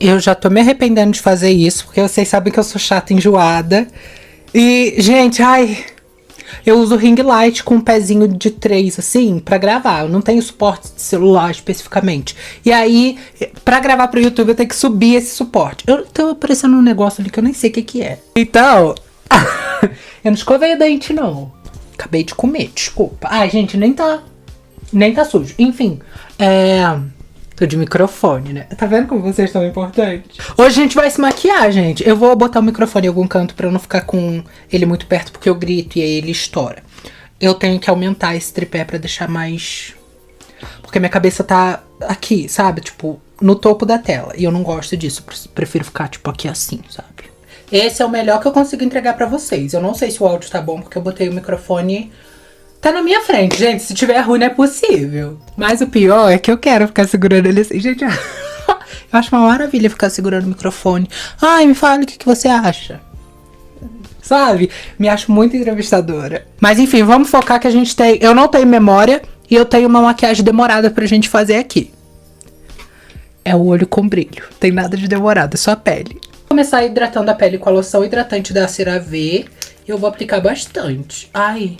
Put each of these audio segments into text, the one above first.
Eu já tô me arrependendo de fazer isso, porque vocês sabem que eu sou chata, enjoada. E, gente, eu uso ring light com um pezinho de 3, assim, pra gravar. Eu não tenho suporte de celular especificamente. E aí, pra gravar pro YouTube, eu tenho que subir esse suporte. Eu tô aparecendo um negócio ali que eu nem sei o que é. Então, eu não escovei o dente, não. Acabei de comer, desculpa. Ai, gente, nem tá sujo. Enfim, tô de microfone, né? Tá vendo como vocês estão importantes? Hoje a gente vai se maquiar, gente. Eu vou botar o microfone em algum canto pra eu não ficar com ele muito perto, porque eu grito e aí ele estoura. Eu tenho que aumentar esse tripé pra deixar mais... Porque minha cabeça tá aqui, sabe? Tipo, no topo da tela. E eu não gosto disso. Prefiro ficar, tipo, aqui assim, sabe? Esse é o melhor que eu consigo entregar pra vocês. Eu não sei se o áudio tá bom, porque eu botei o microfone... Tá na minha frente, gente. Se tiver ruim, não é possível. Mas o pior é que eu quero ficar segurando ele assim. Gente, eu acho uma maravilha ficar segurando o microfone. Ai, me fala o que você acha. Sabe? Me acho muito entrevistadora. Mas enfim, vamos focar que a gente tem... Eu não tenho memória e eu tenho uma maquiagem demorada pra gente fazer aqui. É o olho com brilho. Tem nada de demorado, é só a pele. Vou começar hidratando a pele com a loção hidratante da CeraVe. E eu vou aplicar bastante. Ai...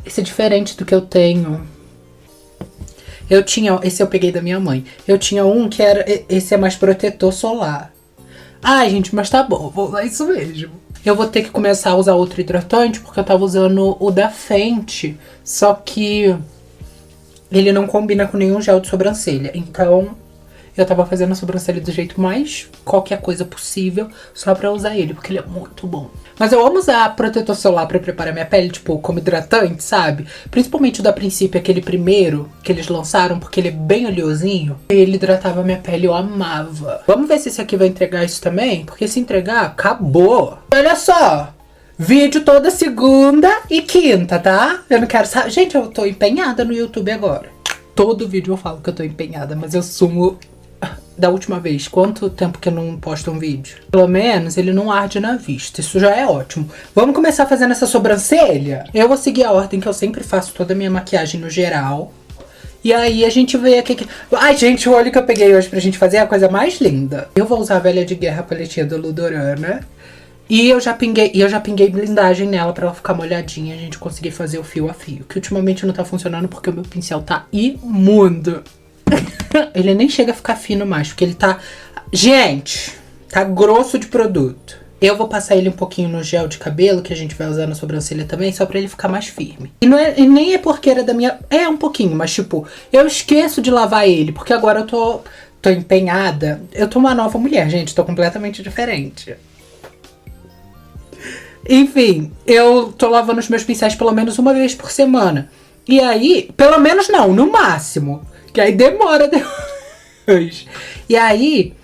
Esse é diferente do que eu tenho. Esse eu peguei da minha mãe. Eu tinha um que era... Esse é mais protetor solar. Ai, gente, mas tá bom. Vou usar isso mesmo. Eu vou ter que começar a usar outro hidratante, porque eu tava usando o da Fenty. Só que... ele não combina com nenhum gel de sobrancelha. Então... eu tava fazendo a sobrancelha do jeito mais qualquer coisa possível, só pra usar ele, porque ele é muito bom. Mas eu amo usar protetor solar pra preparar minha pele, tipo, como hidratante, sabe? Principalmente o da Princípio, aquele primeiro que eles lançaram, porque ele é bem oleosinho. E ele hidratava minha pele, eu amava. Vamos ver se esse aqui vai entregar isso também, porque se entregar, acabou. Olha só! Vídeo toda segunda e quinta, tá? Eu não quero saber. Gente, eu tô empenhada no YouTube agora. Todo vídeo eu falo que eu tô empenhada, mas eu sumo... Da última vez, quanto tempo que eu não posto um vídeo? Pelo menos ele não arde na vista, isso já é ótimo. Vamos começar fazendo essa sobrancelha? Eu vou seguir a ordem que eu sempre faço toda a minha maquiagem no geral. E aí a gente vê aqui que... Ai, gente, o olho que eu peguei hoje pra gente fazer é a coisa mais linda. Eu vou usar a Velha de Guerra paletinha do Ludorana. E eu já pinguei blindagem nela pra ela ficar molhadinha e a gente conseguir fazer o fio a fio. Que ultimamente não tá funcionando porque o meu pincel tá imundo. Ele nem chega a ficar fino mais, porque ele tá... Gente, tá grosso de produto. Eu vou passar ele um pouquinho no gel de cabelo, que a gente vai usar na sobrancelha também, só pra ele ficar mais firme. E nem é porque era da minha... É um pouquinho, mas tipo, eu esqueço de lavar ele, porque agora eu tô empenhada. Eu tô uma nova mulher, gente, tô completamente diferente. Enfim, eu tô lavando os meus pincéis pelo menos uma vez por semana. E aí, pelo menos não, no máximo... Que aí demora depois. E aí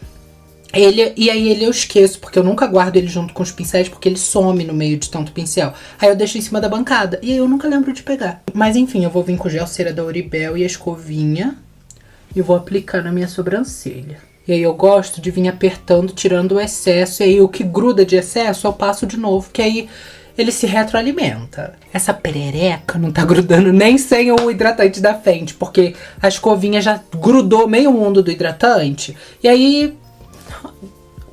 ele eu esqueço, porque eu nunca guardo ele junto com os pincéis, porque ele some no meio de tanto pincel. Aí eu deixo em cima da bancada. E aí eu nunca lembro de pegar. Mas enfim, eu vou vir com o gel cera da Oribel e a escovinha. E vou aplicar na minha sobrancelha. E aí eu gosto de vir apertando, tirando o excesso. E aí o que gruda de excesso eu passo de novo, que aí... ele se retroalimenta. Essa perereca não tá grudando nem sem o hidratante da Fenty, porque a escovinha já grudou meio mundo do hidratante. E aí,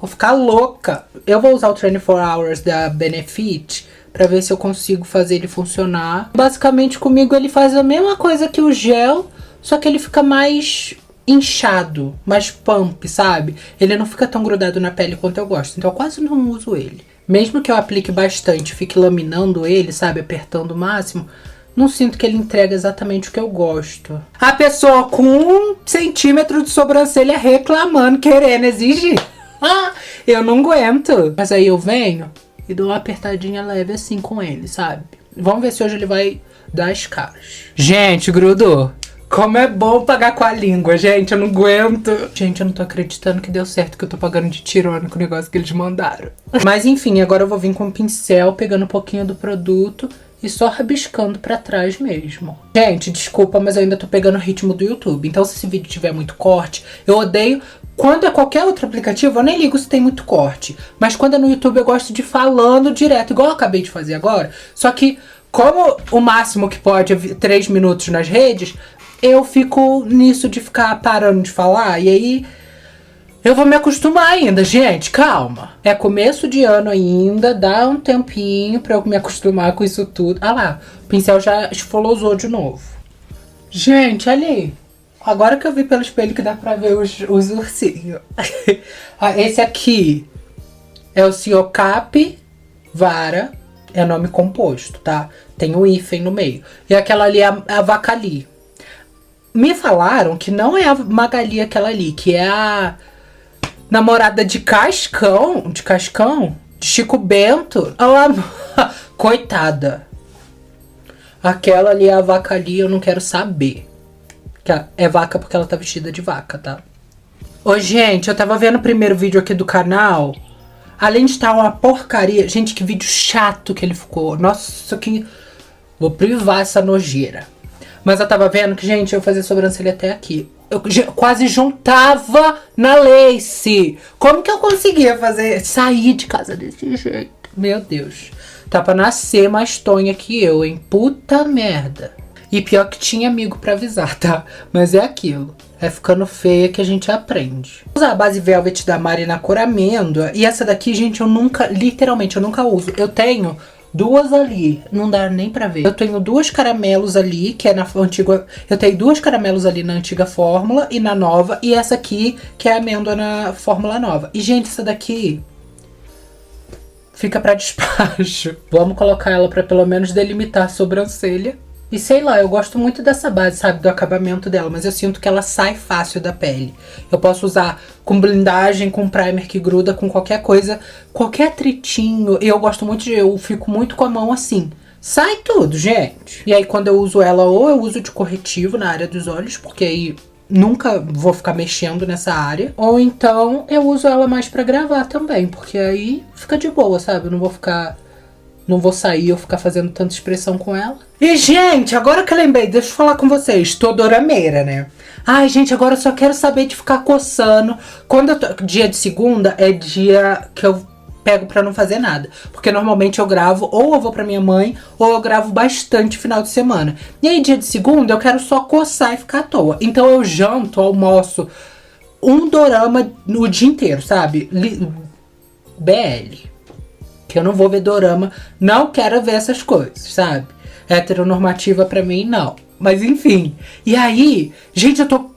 vou ficar louca. Eu vou usar o 24 Hours da Benefit pra ver se eu consigo fazer ele funcionar. Basicamente, comigo ele faz a mesma coisa que o gel, só que ele fica mais inchado, mais pump, sabe? Ele não fica tão grudado na pele quanto eu gosto, então eu quase não uso ele. Mesmo que eu aplique bastante, fique laminando ele, sabe, apertando o máximo, não sinto que ele entrega exatamente o que eu gosto. A pessoa com 1 centímetro de sobrancelha reclamando, querendo exigir. Eu não aguento. Mas aí eu venho e dou uma apertadinha leve assim com ele, sabe? Vamos ver se hoje ele vai dar as caras. Gente, grudou. Como é bom pagar com a língua, gente, eu não aguento. Gente, eu não tô acreditando que deu certo, que eu tô pagando de tirona com o negócio que eles mandaram. Mas enfim, agora eu vou vir com o pincel, pegando um pouquinho do produto e só rabiscando pra trás mesmo. Gente, desculpa, mas eu ainda tô pegando o ritmo do YouTube. Então se esse vídeo tiver muito corte, eu odeio... Quando é qualquer outro aplicativo, eu nem ligo se tem muito corte. Mas quando é no YouTube, eu gosto de ir falando direto, igual eu acabei de fazer agora. Só que, como o máximo que pode é 3 minutos nas redes... eu fico nisso de ficar parando de falar, e aí Eu vou me acostumar ainda, gente, calma. É começo de ano ainda, dá um tempinho pra eu me acostumar com isso tudo. Ah lá, o pincel já esfolosou de novo. Gente, ali. Agora que eu vi pelo espelho que dá pra ver os ursinhos. Esse aqui é o Senhor Capivara. É nome composto, tá? Tem o hífen no meio. E aquela ali é a Vacali. Me falaram que não é a Magali aquela ali, que é a namorada de Cascão, de Chico Bento. Ela, coitada. Aquela ali é a Vacali, eu não quero saber. É vaca porque ela tá vestida de vaca, tá? Ô, gente, eu tava vendo o primeiro vídeo aqui do canal. Além de estar uma porcaria. Gente, que vídeo chato que ele ficou. Nossa, que... Vou privar essa nojeira. Mas eu tava vendo que, gente, eu fazia sobrancelha até aqui. Eu quase juntava na lace. Como que eu conseguia sair de casa desse jeito? Meu Deus. Tá pra nascer mais tonha que eu, hein? Puta merda. E pior que tinha amigo pra avisar, tá? Mas é aquilo. É ficando feia que a gente aprende. Vou usar a base Velvet da Mari na cor amêndoa. E essa daqui, gente, eu nunca... Literalmente, eu nunca uso. Eu tenho duas ali. Não dá nem pra ver. Eu tenho duas caramelos ali, que é na antiga... Eu tenho duas caramelos ali na antiga fórmula e na nova. E essa aqui, que é a amêndoa na fórmula nova. E, gente, essa daqui... fica pra despacho. Vamos colocar ela pra pelo menos delimitar a sobrancelha. E sei lá, eu gosto muito dessa base, sabe? Do acabamento dela. Mas eu sinto que ela sai fácil da pele. Eu posso usar com blindagem, com primer que gruda, com qualquer coisa. Qualquer atritinho. E eu gosto muito de... Eu fico muito com a mão assim. Sai tudo, gente. E aí quando eu uso ela, ou eu uso de corretivo na área dos olhos. Porque aí nunca vou ficar mexendo nessa área. Ou então eu uso ela mais pra gravar também. Porque aí fica de boa, sabe? Eu não vou ficar... Não vou sair ou ficar fazendo tanta expressão com ela. E, gente, agora que eu lembrei, deixa eu falar com vocês. Tô dorameira, né? Ai, gente, agora eu só quero saber de ficar coçando. Quando eu tô... Dia de segunda é dia que eu pego pra não fazer nada. Porque normalmente eu gravo, ou eu vou pra minha mãe, ou eu gravo bastante final de semana. E aí, dia de segunda, eu quero só coçar e ficar à toa. Então eu janto, almoço um dorama o dia inteiro, sabe? BL. Que eu não vou ver dorama, não quero ver essas coisas, sabe? Heteronormativa pra mim, não. Mas enfim. E aí, gente, eu tô...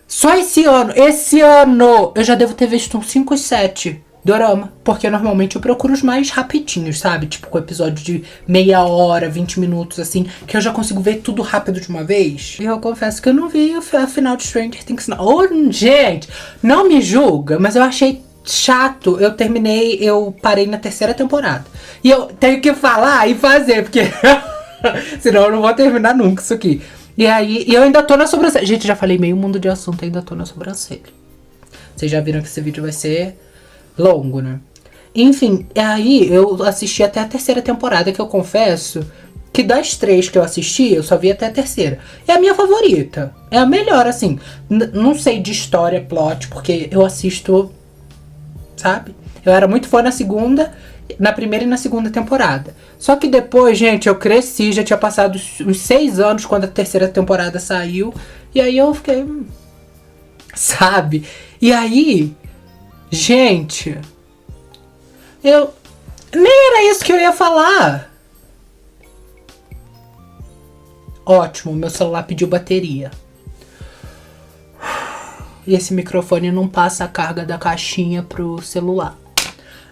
Só esse ano, eu já devo ter visto uns 5 ou 7 dorama. Porque normalmente eu procuro os mais rapidinhos, sabe? Tipo, com episódio de meia hora, 20 minutos, assim. Que eu já consigo ver tudo rápido de uma vez. E eu confesso que eu não vi a final de Stranger Things, não. Oh, gente, não me julga, mas eu achei... chato. Eu parei na 3ª temporada. E eu tenho que falar e fazer, porque senão eu não vou terminar nunca isso aqui. E aí, eu ainda tô na sobrancelha. Gente, já falei meio mundo de assunto, ainda tô na sobrancelha. Vocês já viram que esse vídeo vai ser longo, né? Enfim, aí eu assisti até a 3ª temporada, que eu confesso que das 3 que eu assisti, eu só vi até a 3ª. É a minha favorita. É a melhor, assim. Não sei de história, plot, porque eu assisto... sabe? Eu era muito fã na primeira e na 2ª temporada. Só que depois, gente, eu cresci, já tinha passado uns 6 anos quando a 3ª temporada saiu. E aí eu fiquei... sabe? E aí, gente... nem era isso que eu ia falar. Ótimo, meu celular pediu bateria. E esse microfone não passa a carga da caixinha pro celular.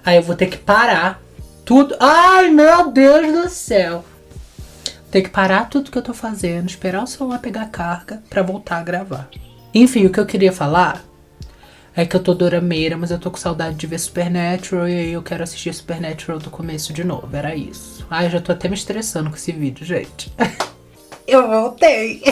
Aí eu vou ter que parar tudo. Ai, meu Deus do céu. Ter que parar tudo que eu tô fazendo, esperar o celular pegar carga pra voltar a gravar. Enfim, o que eu queria falar é que eu tô dorameira, mas eu tô com saudade de ver Supernatural. E aí eu quero assistir Supernatural do começo de novo. Era isso. Ai, eu já tô até me estressando com esse vídeo, gente. Eu voltei.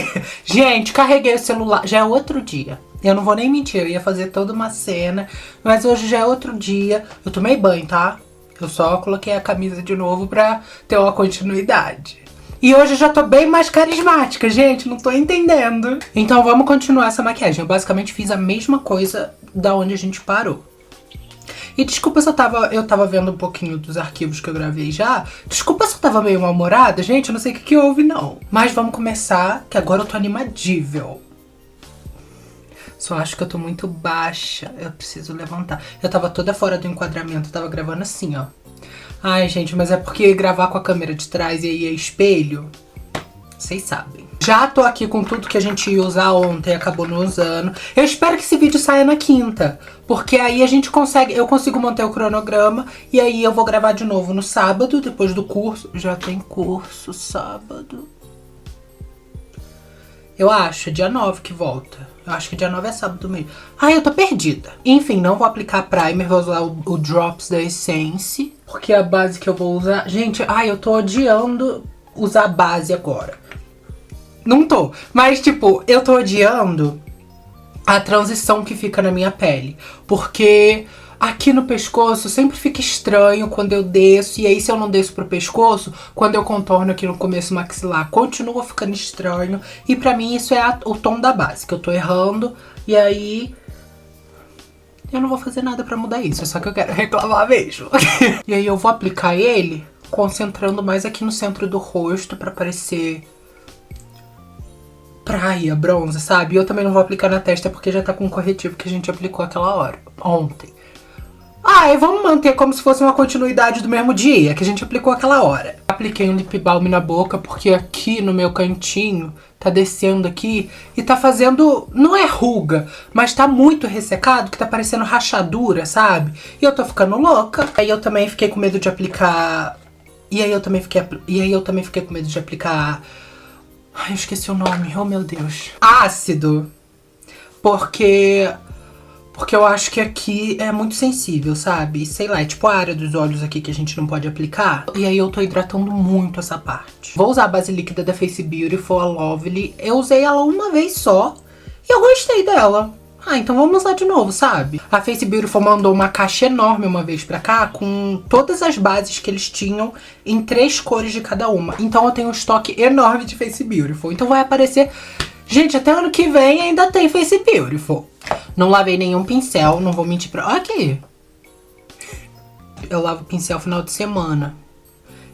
Gente, carreguei o celular. Já é outro dia. Eu não vou nem mentir, eu ia fazer toda uma cena. Mas hoje já é outro dia. Eu tomei banho, tá? Eu só coloquei a camisa de novo pra ter uma continuidade. E hoje eu já tô bem mais carismática, gente. Não tô entendendo. Então vamos continuar essa maquiagem. Eu basicamente fiz a mesma coisa da onde a gente parou. E desculpa se eu tava vendo um pouquinho dos arquivos que eu gravei já. Desculpa se eu tava meio mal-humorada, gente. Eu não sei o que houve, não. Mas vamos começar, que agora eu tô animadível. Só acho que eu tô muito baixa. Eu preciso levantar. Eu tava toda fora do enquadramento. Eu tava gravando assim, ó. Ai, gente, mas é porque gravar com a câmera de trás e aí é espelho. Vocês sabem. Já tô aqui com tudo que a gente ia usar ontem, acabou não usando. Eu espero que esse vídeo saia na quinta. Porque aí a gente consegue, eu consigo manter o cronograma. E aí eu vou gravar de novo no sábado, depois do curso. Já tem curso sábado. Eu acho, é dia 9 que volta. Eu acho que dia 9 é sábado mesmo. Ai, eu tô perdida. Enfim, não vou aplicar primer, vou usar o Drops da Essence. Porque é a base que eu vou usar... Gente, ai, eu tô odiando usar base agora. Não tô. Mas, tipo, eu tô odiando a transição que fica na minha pele. Porque aqui no pescoço sempre fica estranho quando eu desço. E aí, se eu não desço pro pescoço, quando eu contorno aqui no começo maxilar, continua ficando estranho. E pra mim isso é o tom da base, que eu tô errando. E aí... eu não vou fazer nada pra mudar isso, é só que eu quero reclamar mesmo. E aí eu vou aplicar ele concentrando mais aqui no centro do rosto pra parecer praia, bronze, sabe? E eu também não vou aplicar na testa porque já tá com o corretivo que a gente aplicou aquela hora, ontem. Ah, e vamos manter como se fosse uma continuidade do mesmo dia que a gente aplicou aquela hora. Apliquei um lip balm na boca porque aqui no meu cantinho tá descendo aqui e tá fazendo, não é ruga, mas tá muito ressecado, que tá parecendo rachadura, sabe? E eu tô ficando louca. Aí eu também fiquei com medo de aplicar... E aí eu também fiquei com medo de aplicar... Ai, eu esqueci o nome, oh meu Deus. Ácido. Porque eu acho que aqui é muito sensível, sabe? Sei lá, é tipo a área dos olhos aqui que a gente não pode aplicar. E aí eu tô hidratando muito essa parte. Vou usar a base líquida da Face Beautiful, a Lovely. Eu usei ela uma vez só e eu gostei dela. Ah, então vamos usar de novo, sabe? A Face Beautiful mandou uma caixa enorme uma vez pra cá com todas as bases que eles tinham em 3 cores de cada uma. Então eu tenho um estoque enorme de Face Beautiful. Então vai aparecer... Gente, até ano que vem ainda tem Face Beautiful. Não lavei nenhum pincel, não vou mentir pra... Olha aqui. Eu lavo pincel final de semana.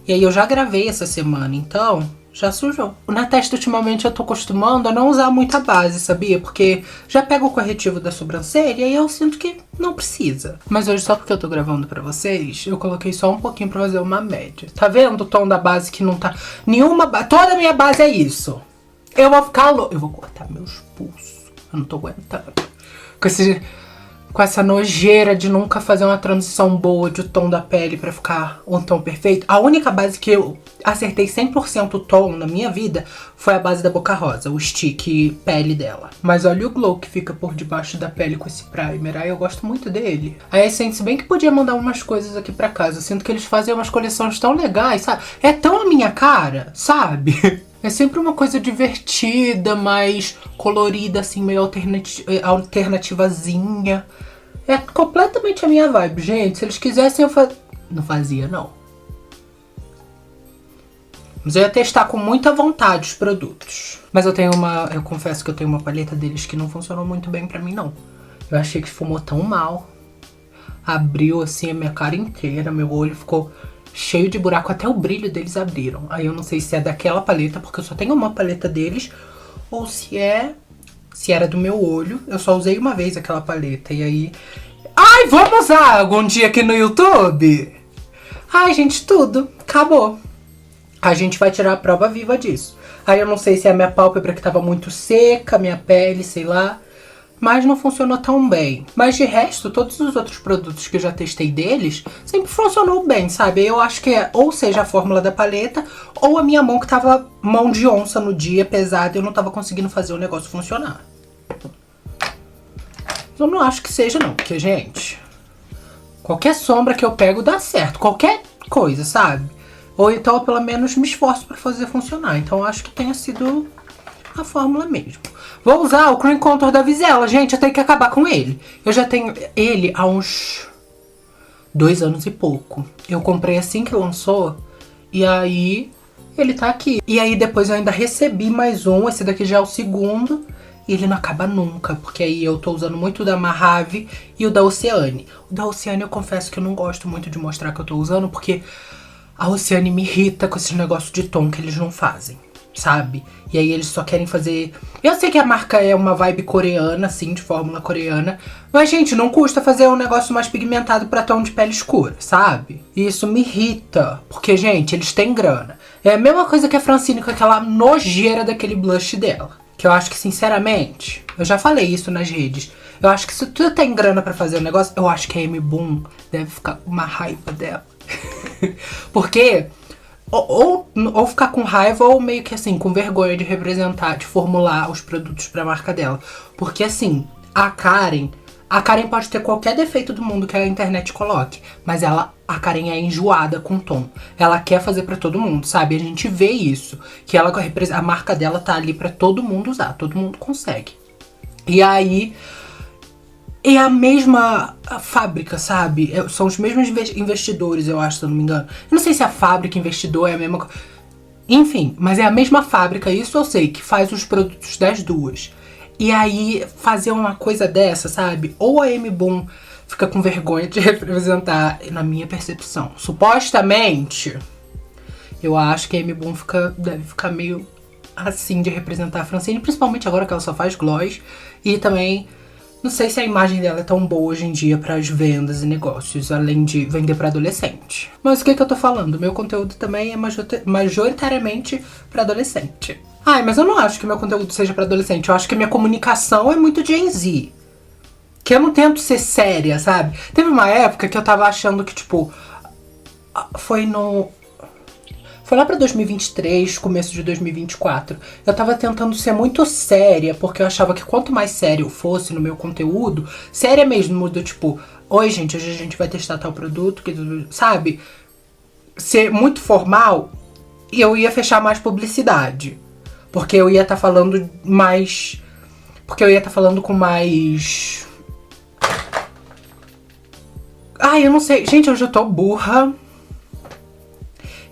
E aí eu já gravei essa semana, então já sujou. Na testa ultimamente eu tô acostumando a não usar muita base, sabia? Porque já pego o corretivo da sobrancelha e aí eu sinto que não precisa. Mas hoje, só porque eu tô gravando pra vocês, eu coloquei só um pouquinho pra fazer uma média. Tá vendo o tom da base que não tá... Nenhuma base... Toda a minha base é isso. Eu vou ficar louco. Eu vou cortar meus pulsos. Eu não tô aguentando. Com essa nojeira de nunca fazer uma transição boa de tom da pele pra ficar um tom perfeito. A única base que eu acertei 100% o tom na minha vida foi a base da Boca Rosa, o stick pele dela. Mas olha o glow que fica por debaixo da pele com esse primer. Aí eu gosto muito dele. A Essence bem que podia mandar umas coisas aqui pra casa. Eu sinto que eles fazem umas coleções tão legais, sabe? É tão a minha cara, sabe? É sempre uma coisa divertida, mais colorida, assim, meio alternativazinha. É completamente a minha vibe, gente. Se eles quisessem, eu não fazia, não. Mas eu ia testar com muita vontade os produtos. Mas eu confesso que eu tenho uma paleta deles que não funcionou muito bem pra mim, não. Eu achei que esfumou tão mal. Abriu, assim, a minha cara inteira. Meu olho ficou... cheio de buraco, até o brilho deles abriram. Aí eu não sei se é daquela paleta, porque eu só tenho uma paleta deles, ou se era do meu olho. Eu só usei uma vez aquela paleta, e aí... Ai, vamos usar algum dia aqui no YouTube? Ai, gente, tudo. Acabou. A gente vai tirar a prova viva disso. Aí eu não sei se é a minha pálpebra que tava muito seca, minha pele, sei lá. Mas não funcionou tão bem. Mas de resto, todos os outros produtos que eu já testei deles, sempre funcionou bem, sabe? Eu acho que é ou seja a fórmula da paleta, ou a minha mão que tava mão de onça no dia, pesada, e eu não tava conseguindo fazer o negócio funcionar. Eu não acho que seja não, porque, gente, qualquer sombra que eu pego dá certo. Qualquer coisa, sabe? Ou então, eu, pelo menos, me esforço pra fazer funcionar. Então, eu acho que tenha sido a fórmula mesmo. Vou usar o Cream Contour da Vizela. Gente, eu tenho que acabar com ele. Eu já tenho ele há uns 2 anos e pouco. Eu comprei assim que lançou. E aí, ele tá aqui. E aí, depois eu ainda recebi mais um. Esse daqui já é o segundo. E ele não acaba nunca. Porque aí eu tô usando muito o da Mojave e o da Oceane. O da Oceane eu confesso que eu não gosto muito de mostrar que eu tô usando. Porque a Oceane me irrita com esse negócio de tom que eles não fazem. sabe? E aí eles só querem fazer... Eu sei que a marca é uma vibe coreana, assim, de fórmula coreana. Mas, gente, não custa fazer um negócio mais pigmentado pra tom de pele escura, sabe? E isso me irrita. Porque, gente, eles têm grana. É a mesma coisa que a Francine com aquela nojeira daquele blush dela. Que eu acho que, sinceramente, eu já falei isso nas redes. Eu acho que se tu tem grana pra fazer o negócio, eu acho que a Amy Boom deve ficar com uma raiva dela. Porque... Ou ficar com raiva ou meio que assim, com vergonha de representar, de formular os produtos pra marca dela. Porque assim, a Karen pode ter qualquer defeito do mundo que a internet coloque. Mas a Karen é enjoada com tom. Ela quer fazer pra todo mundo, sabe? A gente vê isso. Que a marca dela tá ali pra todo mundo usar. Todo mundo consegue. E aí... É a mesma fábrica, sabe? São os mesmos investidores, eu acho, se eu não me engano. Eu não sei se a fábrica investidor é a mesma coisa. Enfim, mas é a mesma fábrica, isso eu sei, que faz os produtos das duas. E aí, fazer uma coisa dessa, sabe? Ou a Amy Boom fica com vergonha de representar, na minha percepção. Supostamente, eu acho que a Amy Boom deve ficar meio assim de representar a Francine, principalmente agora que ela só faz gloss. E também... Não sei se a imagem dela é tão boa hoje em dia para as vendas e negócios, além de vender para adolescente. Mas o que eu tô falando? Meu conteúdo também é majoritariamente para adolescente. Ai, mas eu não acho que meu conteúdo seja para adolescente. Eu acho que minha comunicação é muito Gen Z. Que eu não tento ser séria, sabe? Teve uma época que eu tava achando que, tipo... Foi lá pra 2023, começo de 2024. Eu tava tentando ser muito séria, porque eu achava que quanto mais sério eu fosse no meu conteúdo, séria mesmo, do tipo, oi gente, hoje a gente vai testar tal produto, sabe? Ser muito formal, e eu ia fechar mais publicidade. Porque eu ia estar falando mais... Porque eu ia estar falando com mais... Ai, eu não sei. Gente, hoje eu tô burra.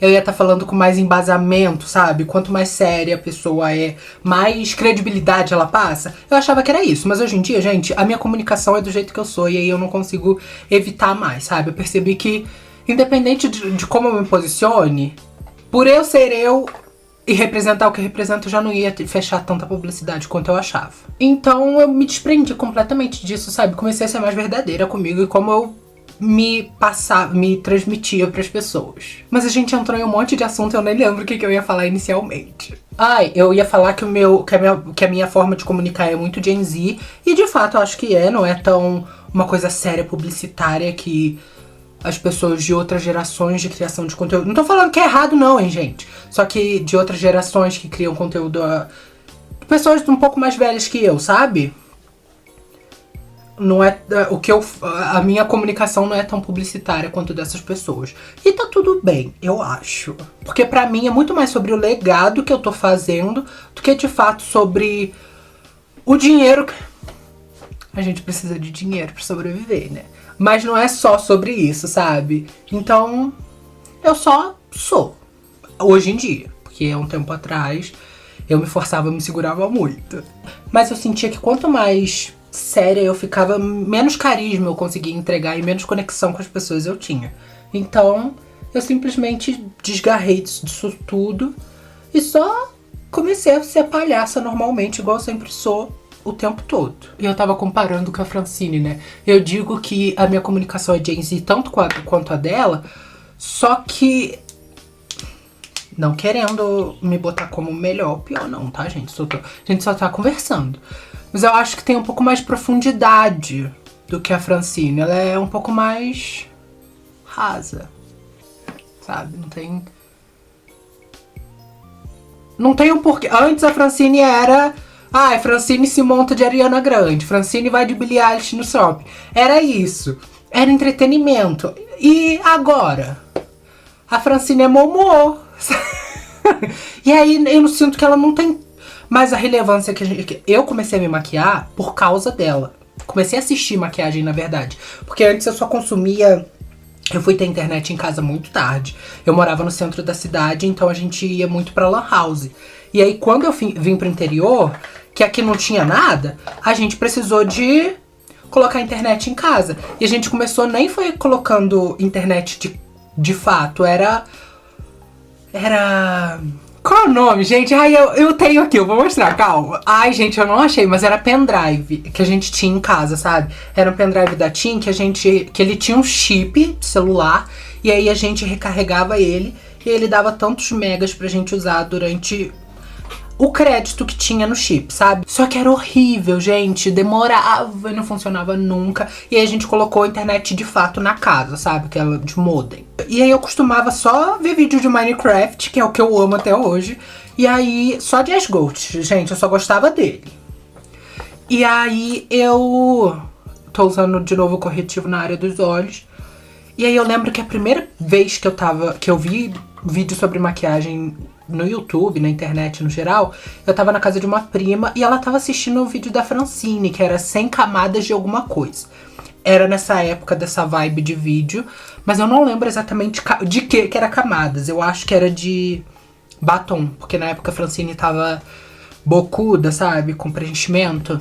Eu ia estar falando com mais embasamento, sabe? Quanto mais séria a pessoa é, mais credibilidade ela passa. Eu achava que era isso, mas hoje em dia, gente, a minha comunicação é do jeito que eu sou e aí eu não consigo evitar mais, sabe? Eu percebi que, independente de como eu me posicione, por eu ser eu e representar o que eu represento, eu já não ia fechar tanta publicidade quanto eu achava. Então eu me desprendi completamente disso, sabe? Comecei a ser mais verdadeira comigo e como eu me transmitia pras pessoas. Mas a gente entrou em um monte de assunto e eu nem lembro o que eu ia falar inicialmente. Eu ia falar que a minha forma de comunicar é muito Gen Z. E de fato eu acho que não é tão uma coisa séria publicitária que as pessoas de outras gerações de criação de conteúdo... Não tô falando que é errado não, hein, gente. Só que de outras gerações que criam conteúdo... Pessoas um pouco mais velhas que eu, sabe? Não é a minha comunicação não é tão publicitária quanto dessas pessoas. E tá tudo bem, eu acho. Porque pra mim é muito mais sobre o legado que eu tô fazendo do que de fato sobre o dinheiro. A gente precisa de dinheiro pra sobreviver, né? Mas não é só sobre isso, sabe? Então, eu só sou. Hoje em dia. Porque há um tempo atrás eu me forçava, eu me segurava muito. Mas eu sentia que quanto mais séria eu ficava, menos carisma eu conseguia entregar e menos conexão com as pessoas eu tinha. Então, eu simplesmente desgarrei disso tudo e só comecei a ser palhaça normalmente, igual eu sempre sou, o tempo todo. E eu tava comparando com a Francine, né? Eu digo que a minha comunicação é Gen Z tanto quanto a dela, só que... Não querendo me botar como melhor ou pior não, tá, gente? A gente só tá conversando. Mas eu acho que tem um pouco mais de profundidade do que a Francine. Ela é um pouco mais rasa, sabe? Não tem um porquê. Antes a Francine era... Francine se monta de Ariana Grande. Francine vai de Billie Eilish no shopping. Era isso. Era entretenimento. E agora? A Francine é Momô. E aí eu não sinto que ela não tem... Mas a relevância que eu comecei a me maquiar por causa dela. Comecei a assistir maquiagem, na verdade. Porque antes eu só consumia... Eu fui ter internet em casa muito tarde. Eu morava no centro da cidade, então a gente ia muito pra lan house. E aí quando eu vim pro interior, que aqui não tinha nada, a gente precisou de colocar internet em casa. E a gente começou, nem foi colocando internet de fato, era Qual é o nome, gente? Ai, eu tenho aqui, eu vou mostrar, calma. Ai, gente, eu não achei, mas era pendrive que a gente tinha em casa, sabe? Era um pendrive da TIM que ele tinha um chip celular e aí a gente recarregava ele e ele dava tantos megas pra gente usar durante o crédito que tinha no chip, sabe? Só que era horrível, gente. Demorava e não funcionava nunca. E aí a gente colocou a internet de fato na casa, sabe? Aquela de modem. E aí eu costumava só ver vídeo de Minecraft, que é o que eu amo até hoje. E aí, só de Asgold, gente, eu só gostava dele. E aí eu tô usando de novo o corretivo na área dos olhos. E aí eu lembro que a primeira vez que eu vi vídeo sobre maquiagem no YouTube, na internet no geral, eu tava na casa de uma prima e ela tava assistindo o vídeo da Francine, que era 100 camadas de alguma coisa. Era nessa época dessa vibe de vídeo, mas eu não lembro exatamente de que era camadas. Eu acho que era de batom, porque na época a Francine tava bocuda, sabe, com preenchimento.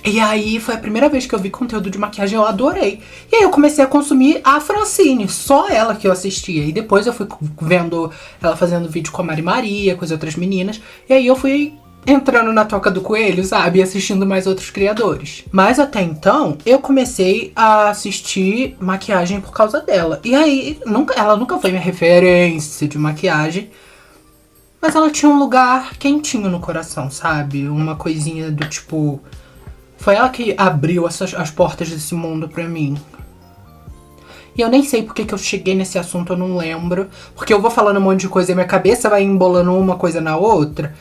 E aí foi a primeira vez que eu vi conteúdo de maquiagem, eu adorei. E aí eu comecei a consumir a Francine, só ela que eu assistia. E depois eu fui vendo ela fazendo vídeo com a Mari Maria, com as outras meninas. E aí eu fui entrando na toca do coelho, sabe? E assistindo mais outros criadores. Mas até então, eu comecei a assistir maquiagem por causa dela. E aí, ela nunca foi minha referência de maquiagem. Mas ela tinha um lugar quentinho no coração, sabe? Uma coisinha do tipo... Foi ela que abriu as portas desse mundo pra mim. E eu nem sei porque que eu cheguei nesse assunto, eu não lembro. Porque eu vou falando um monte de coisa e minha cabeça vai embolando uma coisa na outra.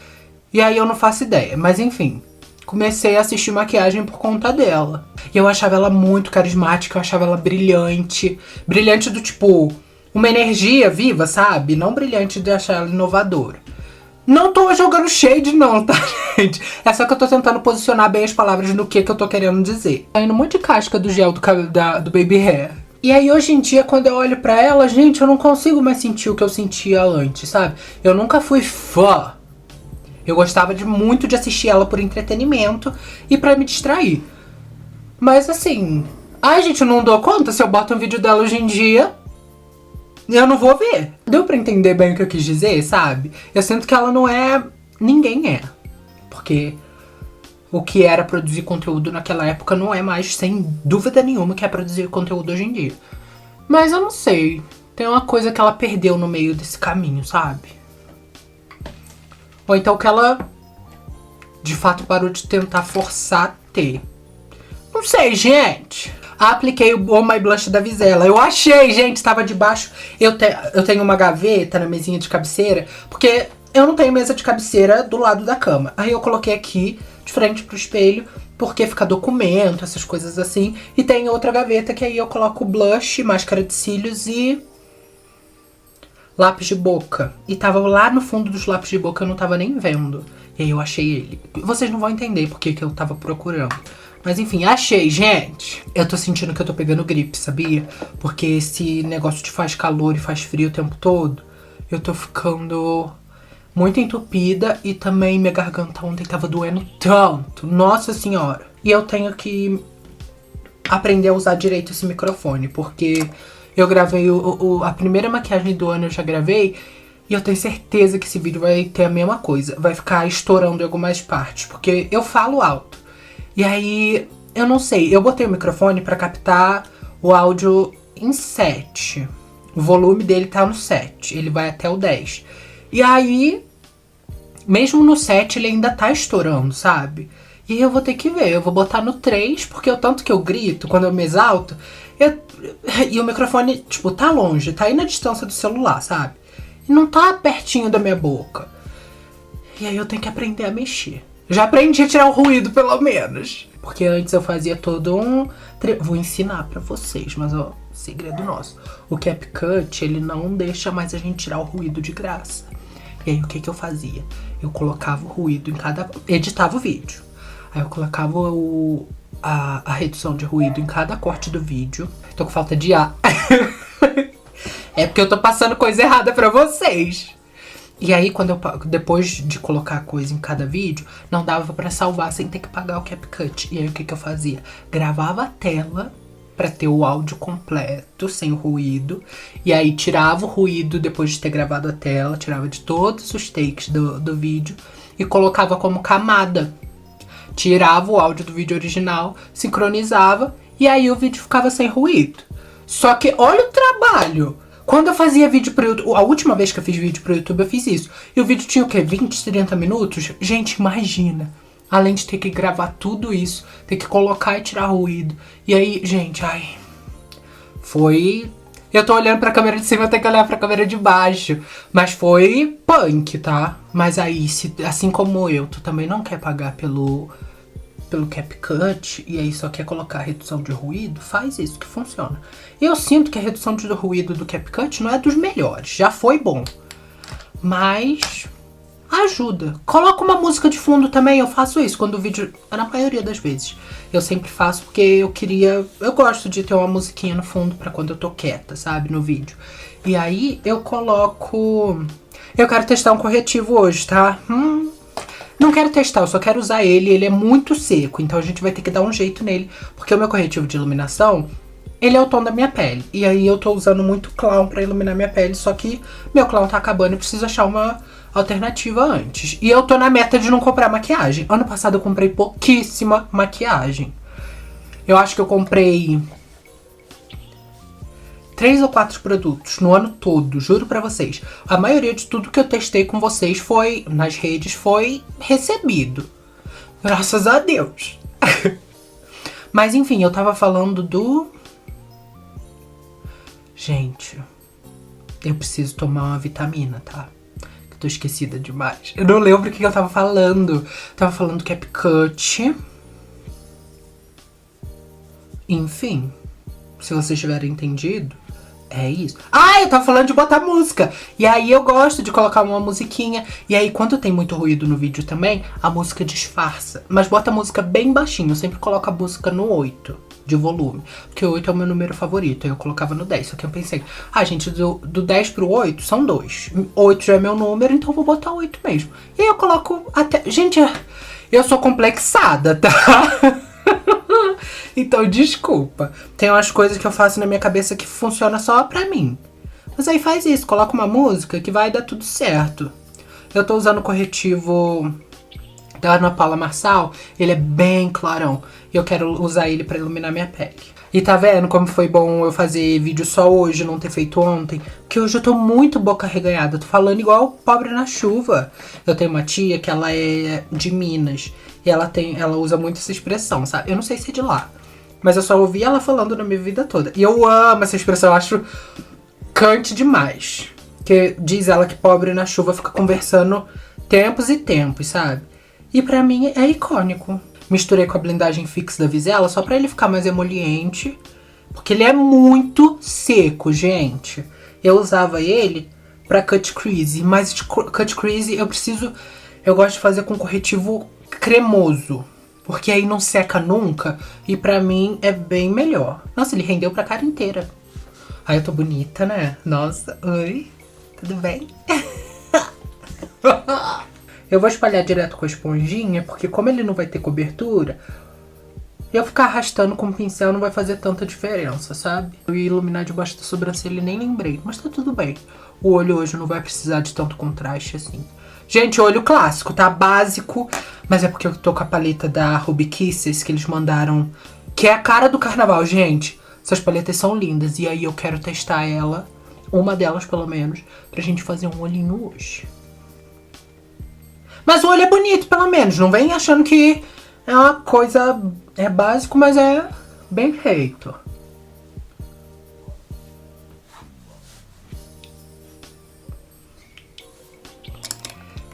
E aí eu não faço ideia. Mas enfim, comecei a assistir maquiagem por conta dela. E eu achava ela muito carismática, eu achava ela brilhante. Brilhante do tipo, uma energia viva, sabe? Não brilhante de achar ela inovadora. Não tô jogando shade não, tá, gente? É só que eu tô tentando posicionar bem as palavras no que eu tô querendo dizer. Tá indo um monte de casca do gel do Baby Hair. E aí hoje em dia, quando eu olho pra ela, gente, eu não consigo mais sentir o que eu sentia antes, sabe? Eu nunca fui fã. Eu gostava muito de assistir ela por entretenimento e pra me distrair. Mas assim... Ai, gente, eu não dou conta se eu boto um vídeo dela hoje em dia... Eu não vou ver. Deu pra entender bem o que eu quis dizer, sabe? Eu sinto que ela não é... Ninguém é. Porque o que era produzir conteúdo naquela época não é mais, sem dúvida nenhuma, que é produzir conteúdo hoje em dia. Mas eu não sei. Tem uma coisa que ela perdeu no meio desse caminho, sabe? Ou então que ela, de fato, parou de tentar forçar ter. Não sei, gente. Apliquei o Oh My Blush da Vizela. Eu achei, gente, estava debaixo. Eu tenho uma gaveta na mesinha de cabeceira, porque eu não tenho mesa de cabeceira do lado da cama. Aí eu coloquei aqui, de frente pro espelho, porque fica documento, essas coisas assim. E tem outra gaveta que aí eu coloco blush, máscara de cílios e lápis de boca. E tava lá no fundo dos lápis de boca, eu não tava nem vendo. E aí eu achei ele. Vocês não vão entender porque que eu tava procurando. Mas enfim, achei, gente. Eu tô sentindo que eu tô pegando gripe, sabia? Porque esse negócio de faz calor e faz frio o tempo todo, eu tô ficando muito entupida e também minha garganta ontem tava doendo tanto. Nossa senhora. E eu tenho que aprender a usar direito esse microfone, porque eu gravei a primeira maquiagem do ano, eu já gravei, e eu tenho certeza que esse vídeo vai ter a mesma coisa. Vai ficar estourando em algumas partes, porque eu falo alto. E aí, eu não sei, eu botei o microfone pra captar o áudio em 7. O volume dele tá no 7, ele vai até o 10. E aí, mesmo no 7, ele ainda tá estourando, sabe? E eu vou ter que ver, eu vou botar no 3, porque o tanto que eu grito quando eu me exalto, e o microfone, tipo, tá longe, tá aí na distância do celular, sabe? E não tá pertinho da minha boca. E aí eu tenho que aprender a mexer. Já aprendi a tirar o ruído, pelo menos. Porque antes eu fazia todo um... Vou ensinar pra vocês, mas ó, segredo nosso. O CapCut, ele não deixa mais a gente tirar o ruído de graça. E aí o que eu fazia? Eu colocava o ruído em cada... Editava o vídeo. Aí eu colocava a redução de ruído em cada corte do vídeo. Tô com falta de ar. É porque eu tô passando coisa errada pra vocês. E aí, depois de colocar coisa em cada vídeo, não dava pra salvar sem ter que pagar o CapCut. E aí, o que eu fazia? Gravava a tela pra ter o áudio completo, sem o ruído. E aí tirava o ruído depois de ter gravado a tela, tirava de todos os takes do vídeo e colocava como camada. Tirava o áudio do vídeo original, sincronizava e aí o vídeo ficava sem ruído. Só que olha o trabalho! Quando eu fazia vídeo pro YouTube, a última vez que eu fiz vídeo pro YouTube eu fiz isso. E o vídeo tinha o quê? 20, 30 minutos? Gente, imagina. Além de ter que gravar tudo isso, ter que colocar e tirar ruído. E aí, gente, ai... Foi... Eu tô olhando pra câmera de cima, eu tenho que olhar pra câmera de baixo. Mas foi punk, tá? Mas aí, assim como eu, tu também não quer pagar pelo CapCut e aí só quer colocar redução de ruído, faz isso que funciona. Eu sinto que a redução de ruído do CapCut não é dos melhores, já foi bom, mas ajuda. Coloca uma música de fundo também, eu faço isso quando o vídeo, na maioria das vezes, eu sempre faço porque eu gosto de ter uma musiquinha no fundo pra quando eu tô quieta, sabe, no vídeo. E aí eu coloco, eu quero testar um corretivo hoje, tá? Não quero testar, eu só quero usar ele é muito seco, então a gente vai ter que dar um jeito nele, porque o meu corretivo de iluminação, ele é o tom da minha pele, e aí eu tô usando muito clown pra iluminar minha pele, só que meu clown tá acabando e preciso achar uma alternativa antes. E eu tô na meta de não comprar maquiagem. Ano passado eu comprei pouquíssima maquiagem. Eu acho que eu comprei 3 ou 4 produtos no ano todo, juro pra vocês. A maioria de tudo que eu testei com vocês foi, nas redes, foi recebido. Graças a Deus. Mas enfim, eu tava falando do... Gente, eu preciso tomar uma vitamina, tá? Que eu tô esquecida demais. Eu não lembro o que eu tava falando. Eu tava falando do CapCut. Enfim, se vocês tiverem entendido, é isso. Ah, eu tava falando de botar música. E aí eu gosto de colocar uma musiquinha. E aí quando tem muito ruído no vídeo também, a música disfarça. Mas bota a música bem baixinho. Eu sempre coloco a música no 8 de volume. Porque o 8 é o meu número favorito. Aí eu colocava no 10. Só que eu pensei, gente, do 10 pro 8 são 2. 8 já é meu número, então eu vou botar 8 mesmo. E aí eu coloco até... Gente, eu sou complexada, tá? Então, desculpa. Tem umas coisas que eu faço na minha cabeça que funciona só pra mim. Mas aí faz isso, coloca uma música que vai dar tudo certo. Eu tô usando o corretivo da Ana Paula Marçal. Ele é bem clarão. E eu quero usar ele pra iluminar minha pele. E tá vendo como foi bom eu fazer vídeo só hoje, não ter feito ontem? Porque hoje eu tô muito boca arreganhada. Tô falando igual pobre na chuva. Eu tenho uma tia que ela é de Minas. E ela usa muito essa expressão, sabe? Eu não sei se é de lá. Mas eu só ouvi ela falando na minha vida toda. E eu amo essa expressão, eu acho cante demais. Que diz ela que pobre na chuva fica conversando tempos e tempos, sabe? E pra mim é icônico. Misturei com a blindagem Fix da Vizela só pra ele ficar mais emoliente. Porque ele é muito seco, gente. Eu usava ele pra cut crease. Mas de cut crease eu gosto de fazer com corretivo cremoso. Porque aí não seca nunca. E pra mim é bem melhor. Nossa, ele rendeu pra cara inteira. Ai, eu tô bonita, né? Nossa, oi. Tudo bem? Eu vou espalhar direto com a esponjinha. Porque como ele não vai ter cobertura, eu ficar arrastando com o pincel não vai fazer tanta diferença, sabe? Eu ia iluminar debaixo da sobrancelha e nem lembrei. Mas tá tudo bem. O olho hoje não vai precisar de tanto contraste assim. Gente, olho clássico, tá? Básico. Mas é porque eu tô com a paleta da Ruby Kisses que eles mandaram. Que é a cara do carnaval, gente. Essas paletas são lindas. E aí eu quero testar ela. Uma delas, pelo menos. Pra gente fazer um olhinho hoje. Mas o olho é bonito, pelo menos. Não vem achando que é uma coisa... É básico, mas é bem feito.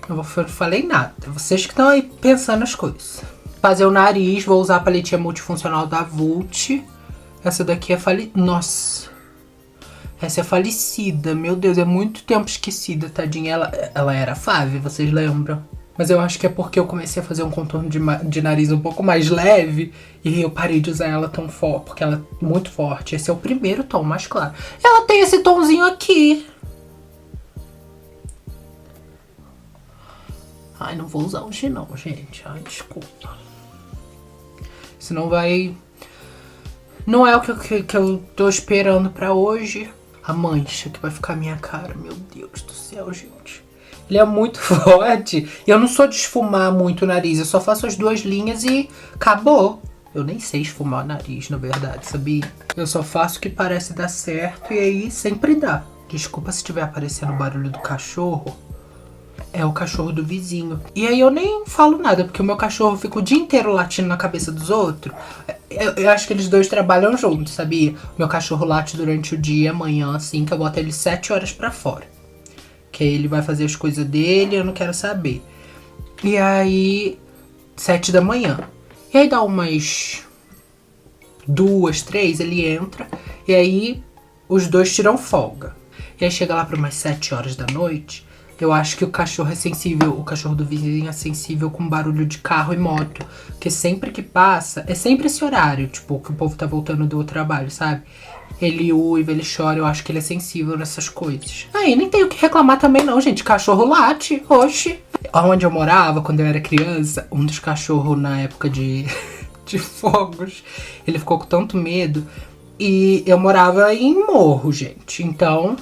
Eu não falei nada. Vocês que estão aí pensando as coisas. Fazer o nariz. Vou usar a paletinha multifuncional da Vult. Essa daqui é Nossa. Essa é falecida. Meu Deus, é muito tempo esquecida, tadinha. Ela era fave, vocês lembram? Mas eu acho que é porque eu comecei a fazer um contorno de nariz um pouco mais leve. E eu parei de usar ela tão forte. Porque ela é muito forte. Esse é o primeiro tom mais claro. Ela tem esse tomzinho aqui. Ai, não vou usar hoje não, gente. Ai, desculpa. Senão vai Não é o que eu tô esperando pra hoje. A mancha que vai ficar minha cara, meu Deus do céu, gente. Ele é muito forte. Eu não sou de esfumar muito o nariz, eu só faço as 2 linhas e acabou. Eu nem sei esfumar o nariz, na verdade, sabia? Eu só faço o que parece dar certo e aí sempre dá. Desculpa se estiver aparecendo o barulho do cachorro. É o cachorro do vizinho. E aí eu nem falo nada, porque o meu cachorro fica o dia inteiro latindo na cabeça dos outros. Eu acho que eles dois trabalham juntos, sabia? Meu cachorro late durante o dia, amanhã, assim, que eu boto ele 7 horas pra fora. Que aí ele vai fazer as coisas dele, eu não quero saber. E aí, 7 da manhã. E aí dá umas 2, 3, ele entra. E aí, os dois tiram folga. E aí chega lá para umas 7 horas da noite. Eu acho que o cachorro é sensível, o cachorro do vizinho é sensível com barulho de carro e moto. Porque sempre que passa, é sempre esse horário, tipo, que o povo tá voltando do trabalho, sabe? Ele uiva, ele chora, eu acho que ele é sensível nessas coisas. Aí, nem tenho o que reclamar também não, gente. Cachorro late, oxe. Onde eu morava, quando eu era criança, um dos cachorros na época de fogos, ele ficou com tanto medo. E eu morava em morro, gente. Então,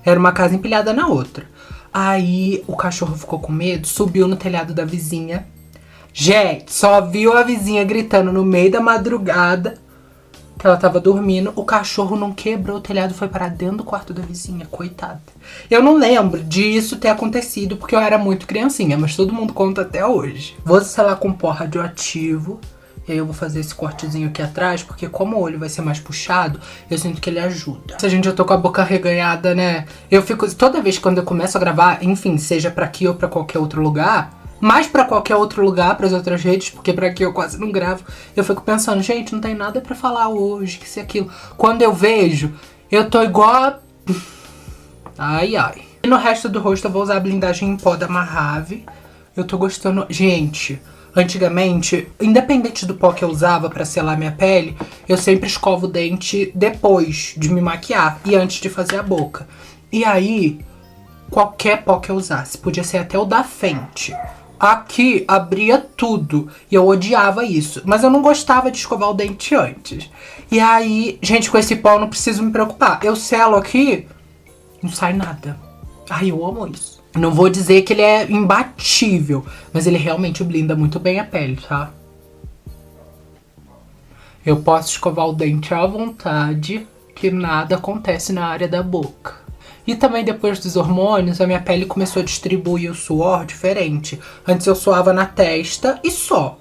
era uma casa empilhada na outra. Aí o cachorro ficou com medo, subiu no telhado da vizinha. Gente, só viu a vizinha gritando no meio da madrugada que ela tava dormindo. O cachorro não quebrou o telhado, foi parar dentro do quarto da vizinha, coitada. Eu não lembro disso ter acontecido porque eu era muito criancinha, mas todo mundo conta até hoje. Vou selar com pó radioativo. E aí eu vou fazer esse cortezinho aqui atrás, porque como o olho vai ser mais puxado, eu sinto que ele ajuda. Se a gente já tô com a boca reganhada, né? Eu fico, toda vez quando eu começo a gravar, enfim, seja pra aqui ou pra qualquer outro lugar, mais pra qualquer outro lugar, pras outras redes, porque pra aqui eu quase não gravo, eu fico pensando, gente, não tem nada pra falar hoje, que isso e aquilo. Quando eu vejo, eu tô igual a... Ai, ai. E no resto do rosto eu vou usar a blindagem em pó da Mahave. Eu tô gostando... Gente... Antigamente, independente do pó que eu usava pra selar minha pele, eu sempre escovo o dente depois de me maquiar e antes de fazer a boca. E aí, qualquer pó que eu usasse, podia ser até o da Fenty. Aqui abria tudo e eu odiava isso, mas eu não gostava de escovar o dente antes. E aí, gente, com esse pó eu não preciso me preocupar. Eu selo aqui, não sai nada. Ai, eu amo isso. Não vou dizer que ele é imbatível, mas ele realmente blinda muito bem a pele, tá? Eu posso escovar o dente à vontade, que nada acontece na área da boca. E também depois dos hormônios, a minha pele começou a distribuir o suor diferente. Antes eu suava na testa e só.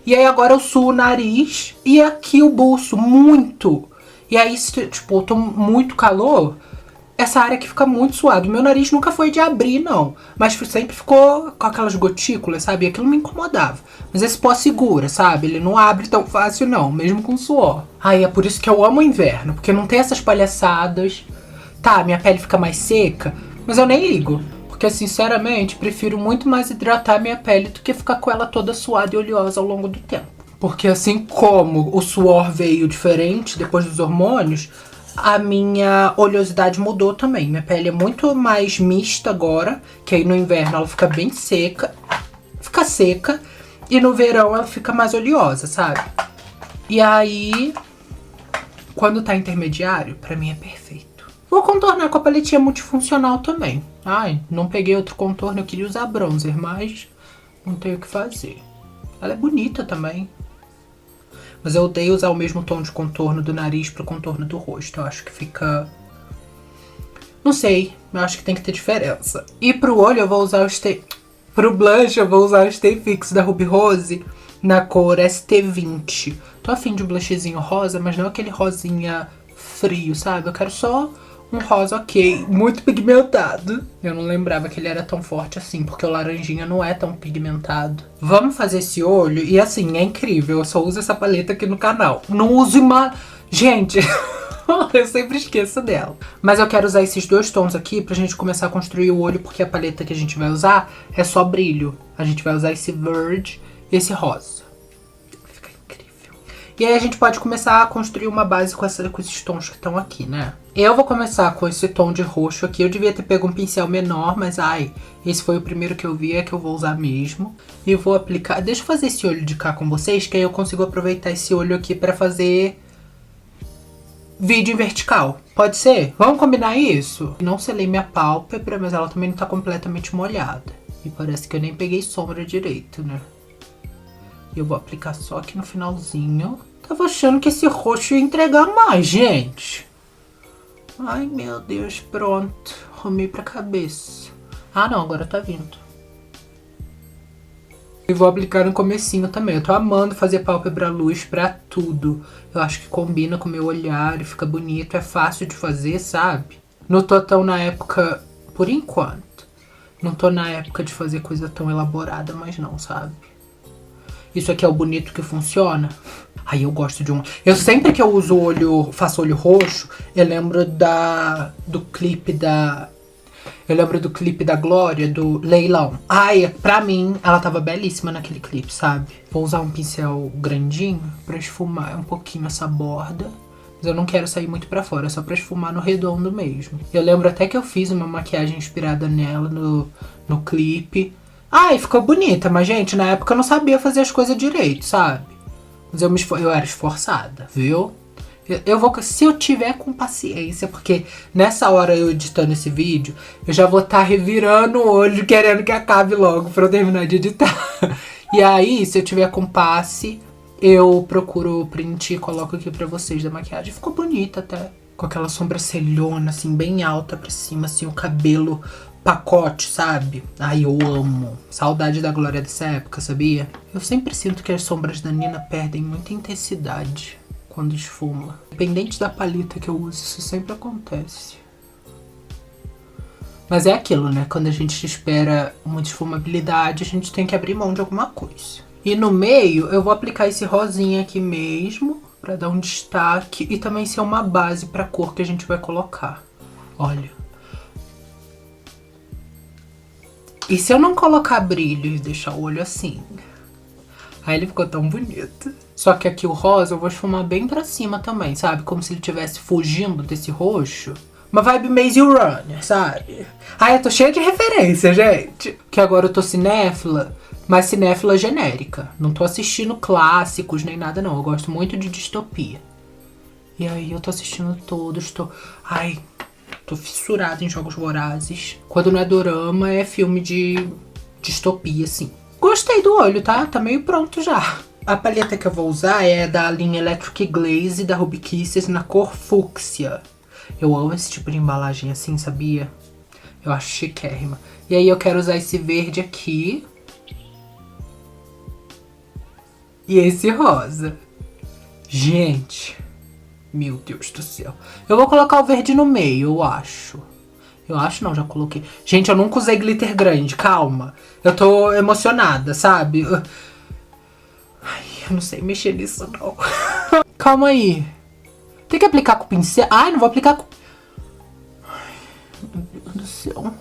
E aí agora eu suo o nariz e aqui o buço, muito. E aí, tipo, eu tô muito calor... Essa área aqui fica muito suada. O meu nariz nunca foi de abrir, não. Mas sempre ficou com aquelas gotículas, sabe? Aquilo me incomodava. Mas esse pó segura, sabe? Ele não abre tão fácil, não. Mesmo com suor. Ai, é por isso que eu amo o inverno. Porque não tem essas palhaçadas. Tá, minha pele fica mais seca. Mas eu nem ligo. Porque, sinceramente, prefiro muito mais hidratar minha pele do que ficar com ela toda suada e oleosa ao longo do tempo. Porque assim como o suor veio diferente depois dos hormônios... A minha oleosidade mudou também. Minha pele é muito mais mista agora. Que aí no inverno ela fica bem seca. Fica seca. E no verão ela fica mais oleosa, sabe? E aí... Quando tá intermediário, pra mim é perfeito. Vou contornar com a paletinha multifuncional também. Ai, não peguei outro contorno. Eu queria usar bronzer, mas... Não tenho o que fazer. Ela é bonita também. Mas eu odeio usar o mesmo tom de contorno do nariz pro contorno do rosto. Eu acho que fica... Não sei. Eu acho que tem que ter diferença. E pro olho eu vou usar o Stay... Pro blush eu vou usar o Stay Fix da Ruby Rose na cor ST20. Tô afim de um blushzinho rosa, mas não aquele rosinha frio, sabe? Eu quero só um rosa ok, muito pigmentado. Eu não lembrava que ele era tão forte assim, porque o laranjinha não é tão pigmentado. Vamos fazer esse olho, e assim, é incrível, eu só uso essa paleta aqui no canal. Não uso Gente, eu sempre esqueço dela. Mas eu quero usar esses 2 tons aqui pra gente começar a construir o olho, porque a paleta que a gente vai usar é só brilho. A gente vai usar esse verde e esse rosa. Fica incrível. E aí a gente pode começar a construir uma base com esses tons que estão aqui, né? Eu vou começar com esse tom de roxo aqui. Eu devia ter pego um pincel menor, mas ai, esse foi o primeiro que eu vi, é que eu vou usar mesmo. E vou aplicar... Deixa eu fazer esse olho de cá com vocês, que aí eu consigo aproveitar esse olho aqui pra fazer vídeo em vertical. Pode ser? Vamos combinar isso? Não selei minha pálpebra, mas ela também não tá completamente molhada. E parece que eu nem peguei sombra direito, né? E eu vou aplicar só aqui no finalzinho. Tava achando que esse roxo ia entregar mais, gente. Ai, meu Deus, pronto. Arrumei pra cabeça. Ah, não, agora tá vindo. E vou aplicar no comecinho também. Eu tô amando fazer pálpebra luz pra tudo. Eu acho que combina com o meu olhar e fica bonito. É fácil de fazer, sabe? Não tô tão na época, por enquanto. Não tô na época de fazer coisa tão elaborada, mas não, sabe? Isso aqui é o bonito que funciona. Aí eu gosto de um... Eu sempre que eu uso olho, faço olho roxo, eu lembro do clipe da... Eu lembro do clipe da Glória, do Leilão. Ai, pra mim, ela tava belíssima naquele clipe, sabe? Vou usar um pincel grandinho pra esfumar um pouquinho essa borda. Mas eu não quero sair muito pra fora, é só pra esfumar no redondo mesmo. Eu lembro até que eu fiz uma maquiagem inspirada nela no clipe. Ai, ficou bonita, mas gente, na época eu não sabia fazer as coisas direito, sabe? Mas eu era esforçada, viu? Eu vou, se eu tiver com paciência, porque nessa hora eu editando esse vídeo, eu já vou estar revirando o olho querendo que acabe logo pra eu terminar de editar. E aí, se eu tiver com passe, eu procuro o print e coloco aqui pra vocês da maquiagem. Ficou bonita até. Com aquela sobrancelhona, assim, bem alta pra cima, assim, o cabelo pacote, sabe? Ai, eu amo. Saudade da Glória dessa época, sabia? Eu sempre sinto que as sombras da Nina perdem muita intensidade quando esfuma. Independente da paleta que eu uso, isso sempre acontece. Mas é aquilo, né? Quando a gente espera muita esfumabilidade, a gente tem que abrir mão de alguma coisa. E no meio, eu vou aplicar esse rosinha aqui mesmo, pra dar um destaque e também ser uma base pra cor que a gente vai colocar. Olha. E se eu não colocar brilho e deixar o olho assim? Aí ele ficou tão bonito. Só que aqui o rosa eu vou esfumar bem pra cima também, sabe? Como se ele estivesse fugindo desse roxo. Uma vibe Maze Runner, sabe? Ai, eu tô cheia de referência, gente. Que agora eu tô cinéfila, mas cinéfila genérica. Não tô assistindo clássicos nem nada, não. Eu gosto muito de distopia. E aí eu tô assistindo todos, Ai, tô fissurada em Jogos Vorazes. Quando não é dorama, é filme de distopia, assim. Gostei do olho, tá? Tá meio pronto já. A paleta que eu vou usar é da linha Electric Glaze da Ruby Kisses na cor fúcsia. Eu amo esse tipo de embalagem assim, sabia? Eu acho chiquérrima. E aí eu quero usar esse verde aqui. E esse rosa. Gente, meu Deus do céu. Eu vou colocar o verde no meio, eu acho. Eu acho não, já coloquei. Gente, eu nunca usei glitter grande, calma. Eu tô emocionada, sabe? Ai, eu não sei mexer nisso, não. Calma aí. Tem que aplicar com o pincel. Ai, não vou aplicar com... Ai, meu Deus do céu.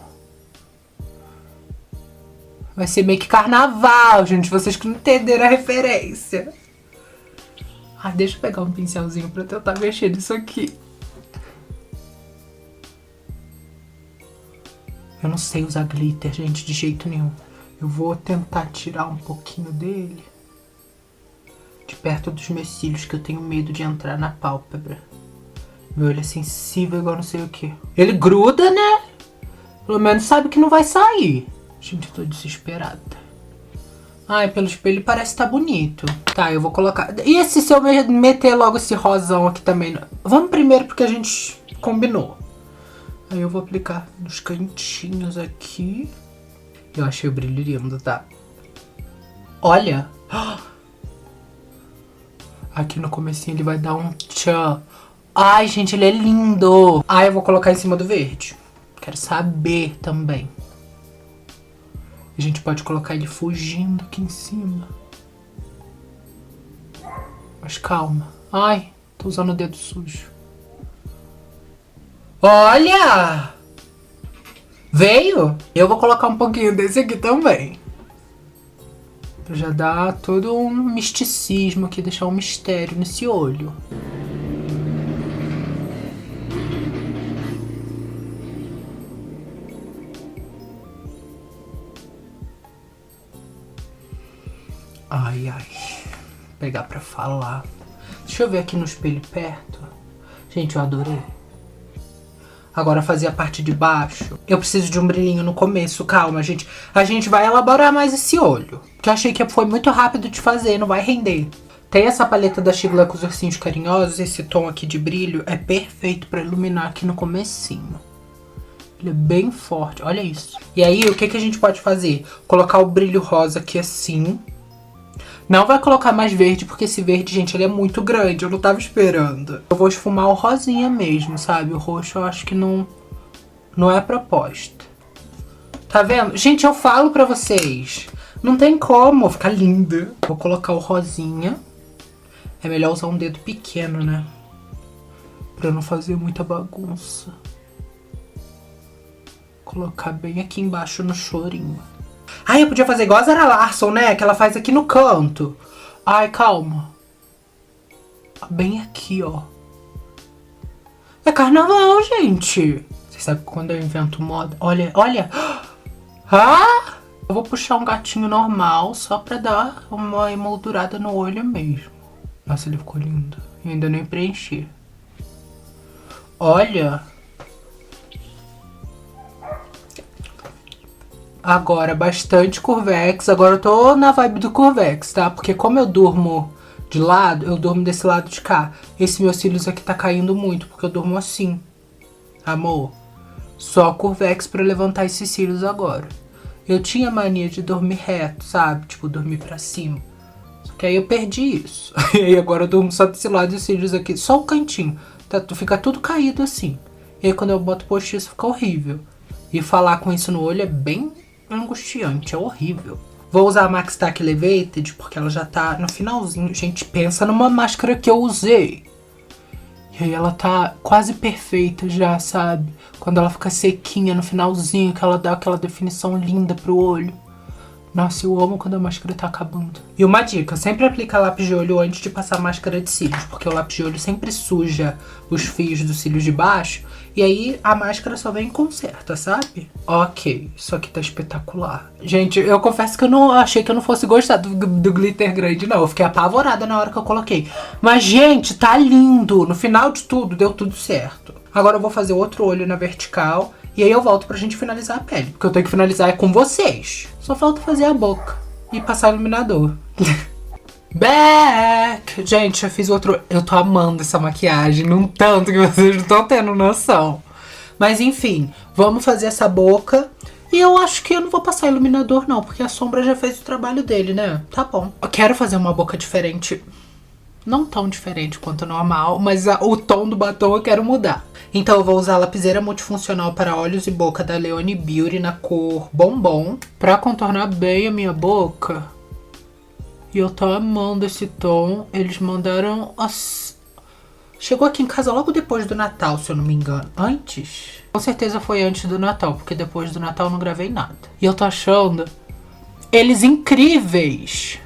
Vai ser meio que carnaval, gente. Vocês que não entenderam a referência. Ai, deixa eu pegar um pincelzinho pra tentar mexer nisso aqui. Eu não sei usar glitter, gente, de jeito nenhum. Eu vou tentar tirar um pouquinho dele de perto dos meus cílios, que eu tenho medo de entrar na pálpebra. Meu olho é sensível igual não sei o que. Ele gruda, né? Pelo menos sabe que não vai sair. Gente, eu tô desesperada. Ai, pelo espelho parece que tá bonito. Tá, eu vou colocar... E se eu meter logo esse rosão aqui também? Vamos primeiro porque a gente combinou. Aí eu vou aplicar nos cantinhos aqui. Eu achei o brilho lindo, tá? Olha! Aqui no comecinho ele vai dar um tchan. Ai, gente, ele é lindo! Ai, eu vou colocar em cima do verde. Quero saber também. A gente pode colocar ele fugindo aqui em cima. Mas calma. Ai, tô usando o dedo sujo. Olha! Veio? Eu vou colocar um pouquinho desse aqui também. Pra já dar todo um misticismo aqui, deixar um mistério nesse olho. Ai, ai. Vou pegar pra falar. Deixa eu ver aqui no espelho perto. Gente, eu adorei. Agora fazer a parte de baixo. Eu preciso de um brilhinho no começo. Calma, gente. A gente vai elaborar mais esse olho. Que eu achei que foi muito rápido de fazer. Não vai render. Tem essa paleta da Shigla com os ursinhos carinhosos. Esse tom aqui de brilho é perfeito pra iluminar aqui no comecinho. Ele é bem forte. Olha isso. E aí, o que a gente pode fazer? Colocar o brilho rosa aqui assim. Não vai colocar mais verde, porque esse verde, gente, ele é muito grande. Eu não tava esperando. Eu vou esfumar o rosinha mesmo, sabe? O roxo eu acho que não é a proposta. Tá vendo? Gente, eu falo pra vocês. Não tem como ficar linda. Vou colocar o rosinha. É melhor usar um dedo pequeno, né? Pra não fazer muita bagunça. Colocar bem aqui embaixo no chorinho. Ai, eu podia fazer igual a Zara Larsson, né? Que ela faz aqui no canto. Ai, calma. Bem aqui, ó. É carnaval, gente. Vocês sabem que quando eu invento moda... Olha, olha. Ah! Eu vou puxar um gatinho normal, só pra dar uma emoldurada no olho mesmo. Nossa, ele ficou lindo. Eu ainda nem preenchi. Olha... Agora, bastante Curvex. Agora eu tô na vibe do Curvex, tá? Porque como eu durmo de lado, eu durmo desse lado de cá. Esse meus cílios aqui tá caindo muito, porque eu durmo assim. Amor, só Curvex pra levantar esses cílios agora. Eu tinha mania de dormir reto, sabe? Tipo, dormir pra cima. Só que aí eu perdi isso. E aí agora eu durmo só desse lado e os cílios aqui. Só o cantinho. Tá, fica tudo caído assim. E aí quando eu boto postiço fica horrível. E falar com isso no olho é bem... angustiante, é horrível. Vou usar a Max Tack Elevated porque ela já tá no finalzinho. Gente, pensa numa máscara que eu usei. E aí ela tá quase perfeita já, sabe? Quando ela fica sequinha no finalzinho, que ela dá aquela definição linda pro olho. Nossa, eu amo quando a máscara tá acabando. E uma dica, sempre aplica lápis de olho antes de passar máscara de cílios, porque o lápis de olho sempre suja os fios dos cílios de baixo. E aí a máscara só vem e conserta, sabe? Ok, isso aqui tá espetacular. Gente, eu confesso que eu não achei que eu não fosse gostar do glitter grande, não. Eu fiquei apavorada na hora que eu coloquei. Mas, gente, tá lindo. No final de tudo, deu tudo certo. Agora eu vou fazer outro olho na vertical. E aí eu volto pra gente finalizar a pele. Porque eu tenho que finalizar com vocês. Só falta fazer a boca. E passar iluminador. Back! Gente, eu fiz outro... Eu tô amando essa maquiagem. Num tanto que vocês não estão tendo noção. Mas enfim, vamos fazer essa boca. E eu acho que eu não vou passar iluminador não. Porque a sombra já fez o trabalho dele, né? Tá bom. Eu quero fazer uma boca diferente. Não tão diferente quanto o normal. Mas o tom do batom eu quero mudar. Então eu vou usar a lapiseira multifuncional para olhos e boca da Leone Beauty na cor Bombom. Pra contornar bem a minha boca. E eu tô amando esse tom. Eles mandaram... Chegou aqui em casa logo depois do Natal, se eu não me engano. Antes? Com certeza foi antes do Natal, porque depois do Natal eu não gravei nada. E eu tô achando eles incríveis.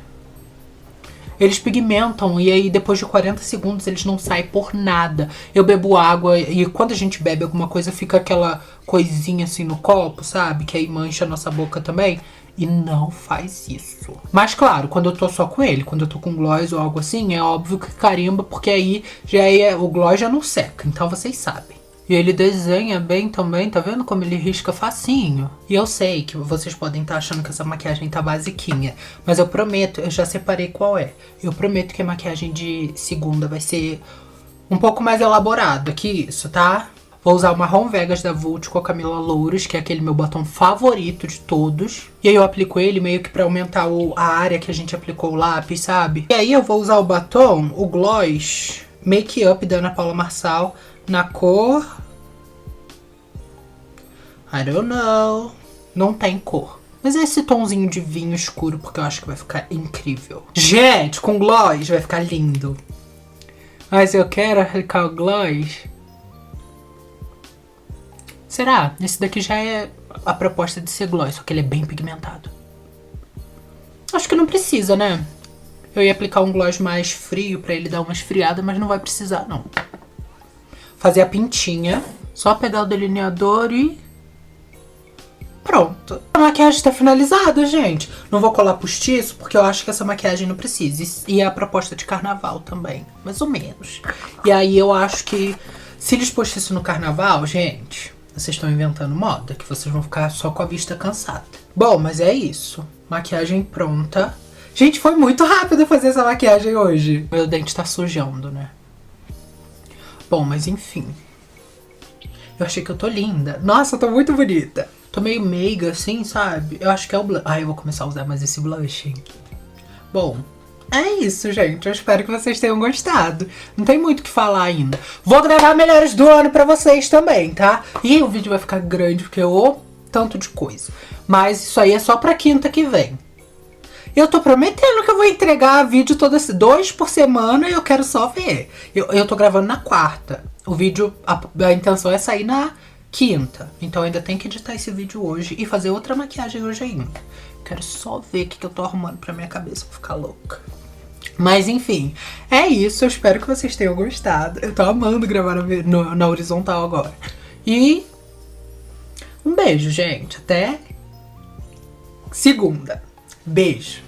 Eles pigmentam e aí depois de 40 segundos eles não saem por nada. Eu bebo água e quando a gente bebe alguma coisa fica aquela coisinha assim no copo, sabe? Que aí mancha a nossa boca também. E não faz isso. Mas claro, quando eu tô só com ele, quando eu tô com gloss ou algo assim, é óbvio que carimba, porque aí o gloss já não seca. Então vocês sabem. E ele desenha bem também, tá vendo como ele risca facinho? E eu sei que vocês podem estar achando que essa maquiagem tá basiquinha. Mas eu prometo, eu já separei qual é. Eu prometo que a maquiagem de segunda vai ser um pouco mais elaborada que isso, tá? Vou usar o Marrom Vegas da Vult com a Camila Louros, que é aquele meu batom favorito de todos. E aí eu aplico ele meio que pra aumentar a área que a gente aplicou o lápis, sabe? E aí eu vou usar o batom, o gloss Make Up da Ana Paula Marçal, na cor... I don't know. Não tem cor. Mas é esse tomzinho de vinho escuro, porque eu acho que vai ficar incrível. Gente, com gloss vai ficar lindo. Mas eu quero aplicar o gloss... Será? Esse daqui já é a proposta de ser gloss, só que ele é bem pigmentado. Acho que não precisa, né? Eu ia aplicar um gloss mais frio pra ele dar uma esfriada, mas não vai precisar, não. Fazer a pintinha. Só pegar o delineador e... pronto. A maquiagem tá finalizada, gente. Não vou colar postiço, porque eu acho que essa maquiagem não precisa. E é a proposta de carnaval também, mais ou menos. E aí eu acho que Cílios postiço no carnaval, gente, vocês estão inventando moda, que vocês vão ficar só com a vista cansada. Bom, mas é isso. Maquiagem pronta. Gente, foi muito rápido fazer essa maquiagem hoje. Meu dente tá sujando, né? Bom, mas enfim. Eu achei que eu tô linda. Nossa, eu tô muito bonita. Tô meio meiga, assim, sabe? Eu acho que é o blush. Ah, eu vou começar a usar mais esse blush, hein? Bom, é isso, gente. Eu espero que vocês tenham gostado. Não tem muito o que falar ainda. Vou gravar melhores do ano pra vocês também, tá? E o vídeo vai ficar grande, porque eu... tanto de coisa. Mas isso aí é só pra quinta que vem. Eu tô prometendo que eu vou entregar vídeo 2 por semana e eu quero só ver. Eu tô gravando na quarta. O vídeo, a intenção é sair na quinta. Então eu ainda tenho que editar esse vídeo hoje e fazer outra maquiagem hoje ainda. Quero só ver o que eu tô arrumando pra minha cabeça pra ficar louca. Mas enfim, é isso. Eu espero que vocês tenham gostado. Eu tô amando gravar na horizontal agora. E um beijo, gente. Até segunda. Beijo.